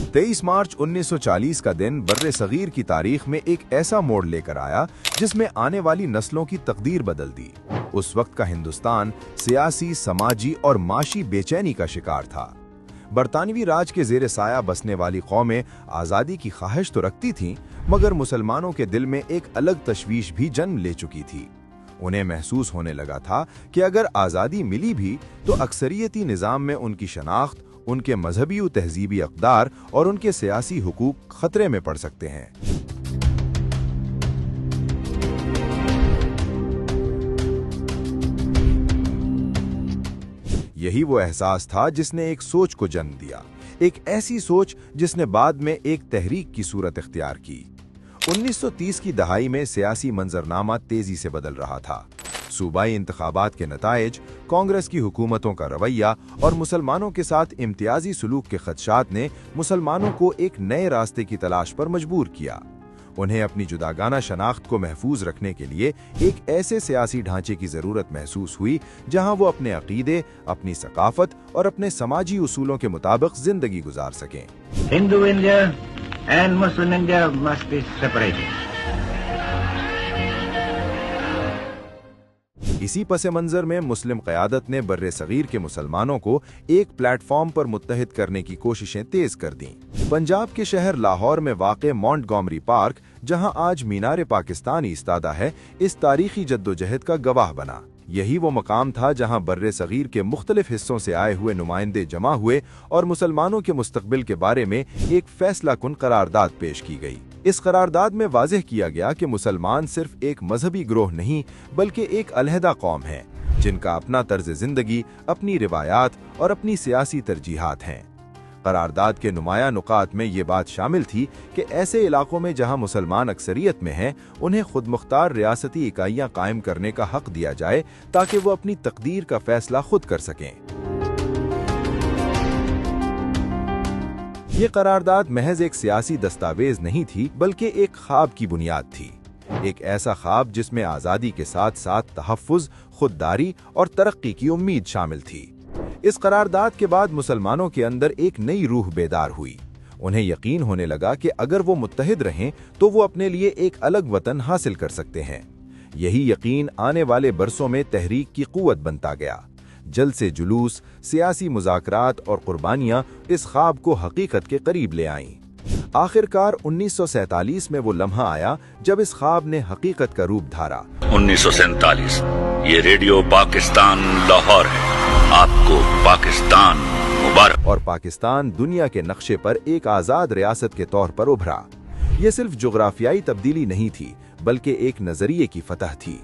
23 मार्च 1940 का दिन बर्रे सगीर की तारीख में एक ऐसा मोड़ लेकर आया जिसमें आने वाली नस्लों की तकदीर बदल दी। उस वक्त का हिंदुस्तान सियासी, समाजी और माशी बेचैनी का शिकार था। बरतानवी राज के जेर साया बसने वाली कौमें आज़ादी की ख्वाहिश तो रखती थीं, मगर मुसलमानों के दिल में एक अलग तशवीश भी जन्म ले चुकी थी। उन्हें महसूस होने लगा था कि अगर आज़ादी मिली भी तो अक्सरियती निज़ाम में उनकी शनाख्त, उनके मजहबी व तहजीबी अक़दार और उनके सियासी हुकूक खतरे में पड़ सकते हैं। यही वो एहसास था जिसने एक सोच को जन्म दिया, एक ऐसी सोच जिसने बाद में एक तहरीक की सूरत इख्तियार की। 1930 की दहाई में सियासी मंजरनामा तेजी से बदल रहा था। सूबाई इंतखाबात के नताइज, कांग्रेस की हुकूमतों का रवैया और मुसलमानों के साथ इम्तियाजी सलूक के खदशात ने मुसलमानों को एक नए रास्ते की तलाश पर मजबूर किया। उन्हें अपनी जुदागाना शनाख्त को महफूज रखने के लिए एक ऐसे सियासी ढांचे की जरूरत महसूस हुई जहां वो अपने अकीदे, अपनी सकाफत और अपने समाजी उसूलों के मुताबिक जिंदगी गुजार सकें। Hindu India and Muslim India must be separated. इसी पसे मंजर में मुस्लिम क़यादत ने बर्रे सगीर के मुसलमानों को एक प्लेटफॉर्म पर मुत्तहिद करने की कोशिशें तेज कर दीं। पंजाब के शहर लाहौर में वाक़े मॉन्टगोमरी पार्क, जहां आज मीनार पाकिस्तान इस्तादा है, इस तारीखी जद्दोजहद का गवाह बना। यही वो मकाम था जहां बर्रे सगीर के मुख्तलिफ हिस्सों से आए हुए नुमाइंदे जमा हुए और मुसलमानों के मुस्तकबिल के बारे में एक फैसला कुन करारदाद पेश की गई। इस करारदाद में वाज़ेह किया गया कि मुसलमान सिर्फ एक मजहबी ग्रोह नहीं बल्कि एक अलहदा कौम है, जिनका अपना तर्ज जिंदगी, अपनी रिवायात और अपनी सियासी तरजीहात हैं। करारदाद के नुमाया नुकात में ये बात शामिल थी कि ऐसे इलाकों में जहां मुसलमान अक्सरियत में हैं, उन्हें खुद मुख्तार रियासती इकाइयां कायम करने का हक दिया जाए ताकि वो अपनी तकदीर का फैसला खुद कर सकें। ये करारदाद महज एक सियासी दस्तावेज नहीं थी बल्कि एक ख्वाब की बुनियाद थी। एक ऐसा ख्वाब जिसमें आज़ादी के साथ साथ तहफ़्फ़ुज़, खुददारी और तरक्की की उम्मीद शामिल थी। इस करारदाद के बाद मुसलमानों के अंदर एक नई रूह बेदार हुई। उन्हें यकीन होने लगा कि अगर वो मुत्तहिद रहें तो वो अपने लिए एक अलग वतन हासिल कर सकते हैं। यही यकीन आने वाले बरसों में तहरीक की कुव्वत बनता गया। जल्द से जुलूस, सियासी मुज़ाकरात और कुर्बानियां इस ख्वाब को हकीकत के करीब ले आईं। आखिरकार 1947 में वो लम्हा आया जब इस ख्वाब ने हकीकत का रूप धारा। 1947, ये रेडियो पाकिस्तान लाहौर है। आपको पाकिस्तान मुबारक। और पाकिस्तान दुनिया के नक्शे पर एक आज़ाद रियासत के तौर पर उभरा। ये सिर्फ जोग्राफियाई तब्दीली नहीं थी बल्कि एक नजरिए की फतह थी।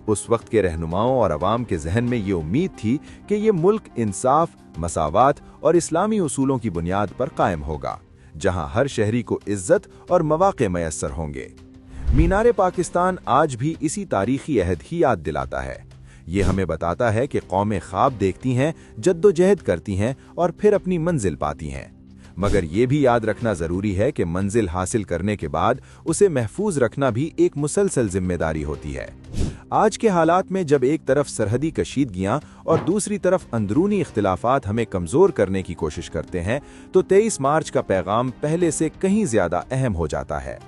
उस वक्त के रहनुमाओं और अवाम के जहन में ये उम्मीद थी कि ये मुल्क इंसाफ, मसावात और इस्लामी उसूलों की बुनियाद पर कायम होगा, जहां हर शहरी को इज्जत और मौक़े मयस्सर होंगे। मीनार पाकिस्तान आज भी इसी तारीखी अहद ही याद दिलाता है। ये हमें बताता है कि कौमें ख्वाब देखती हैं, जद्दोजहद करती हैं और फिर अपनी मंजिल पाती हैं, मगर ये भी याद रखना जरूरी है कि मंजिल हासिल करने के बाद उसे महफूज रखना भी एक मुसलसल जिम्मेदारी होती है। आज के हालात में जब एक तरफ सरहदी कशीदगियां और दूसरी तरफ अंदरूनी इख्तिलाफात हमें कमजोर करने की कोशिश करते हैं, तो 23 मार्च का पैगाम पहले से कहीं ज्यादा अहम हो जाता है।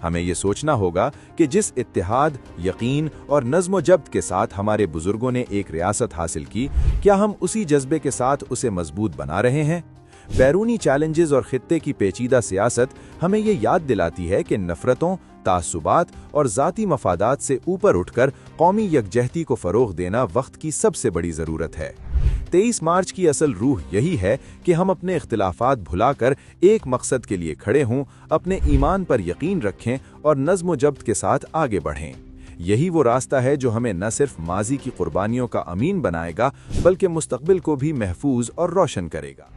हमें ये सोचना होगा कि जिस इत्तेहाद, यकीन और नज़्म जब्त के साथ हमारे बुजुर्गों ने एक रियासत हासिल की, क्या हम उसी जज्बे के साथ उसे मजबूत बना रहे हैं? बैरूनी चैलेंजेस और खित्ते की पेचीदा सियासत हमें ये याद दिलाती है कि नफरतों, तासुबात और ज़ाती मफादात से ऊपर उठकर कौमी यकजहती को फ़रोग़ देना वक्त की सबसे बड़ी ज़रूरत है। 23 मार्च की असल रूह यही है कि हम अपने इख्तिलाफात भुलाकर एक मकसद के लिए खड़े हों, अपने ईमान पर यकीन रखें और नज़्म जब्त के साथ आगे बढ़ें। यही वो रास्ता है जो हमें न सिर्फ माजी की कुर्बानियों का अमीन बनाएगा बल्कि मुस्तकबिल को भी महफूज और रोशन करेगा।